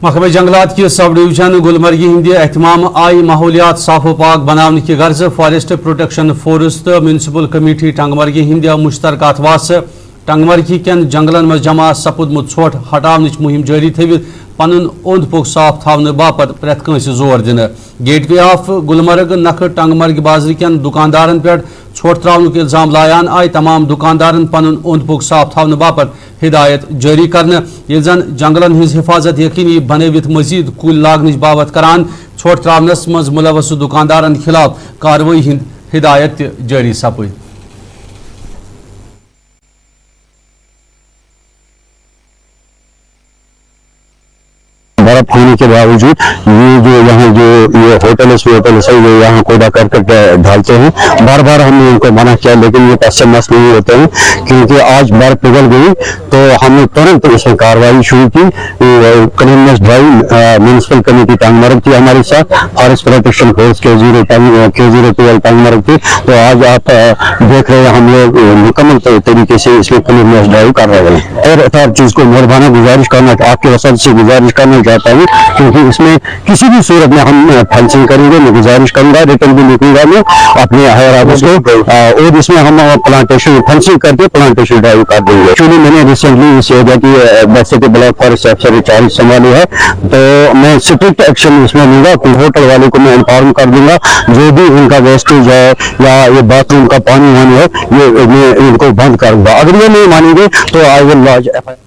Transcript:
महकमे जंगलात की सब डिवीजन गुलमर्गी हिंदी एहतमाम आई माहौलियात साफो पाक बनाने की गर्ज फॉरेस्ट प्रोटेक्शन फोर्स तो म्यूनसिपल कमेटी टंगमर्गी हिंदी मुश्तरक अथवास टंगमर्गी केन जंगलन में जमा सपुदमुत ोट हटावन मुहिम जारी थवित पन ओंद पोक साफ थवन बापत प्रेत कंस जोर दिन गेटवे ऑफ गुलमर्ग नख टंगमर्ग बाजरी केन दुकानदारन पे ोट त्रावन इल्जाम लायान आई तमाम दुकानदारन पन ओंद पोक साफ थवन बापत हिदायत जारी करने ये जन जंगलन हिज हिफाजत यकीनी बनवित मजीद कुल लागन बाबत करान ोट त्रावनस मज मुलवस दुकानदारन खिलाफ कार्रवाई हिंद हिदायत जारी सपद। बर्फ होने के बावजूद ये जो यहाँ जो ये होटल है ये यहाँ कूड़ा करकट डालते हैं। बार बार हमने उनको मना किया लेकिन ये तसम्मस नहीं होते हैं क्योंकि आज बर्फ पिघल गई तो हमने तुरंत उसमें कार्रवाई शुरू की। Cleanness drive municipal committee Tangmarg थी हमारे साथ, forest protection force K012 Tangmarg थी। तो आज आप देख रहे हैं हम लोग मुकम्मल तरीके से इसमें क्लीननेस ड्राइव कर रहे हैं और हर चीज को मेहरबाना गुजारिश करना आपके वसत से गुजारिश करना चाहता हूँ क्योंकि इसमें किसी भी सूरत में हम फेंसिंग करेंगे। मैं गुजारिश करूंगा, रिटर्न भी लिखूंगा मैं अपने हायर ऑफिस को और इसमें हम प्लांटेशन फेंसिंग करके प्लांटेशन ड्राइव कर देंगे। एक्चुअली मैंने रिसेंटली इस एरिया की बस्ती ब्लॉक फॉरेस्ट अफसर चार्ज संभाली है तो मैं स्ट्रिक्ट एक्शन इसमें लूंगा। होटल वाले को मैं इन्फॉर्म कर दूंगा जो भी उनका वेस्टेज है या ये बाथरूम का पानी वानी है ये मैं इनको बंद करूंगा। अगर ये नहीं मानेंगे तो आई विल लॉन्च FIR।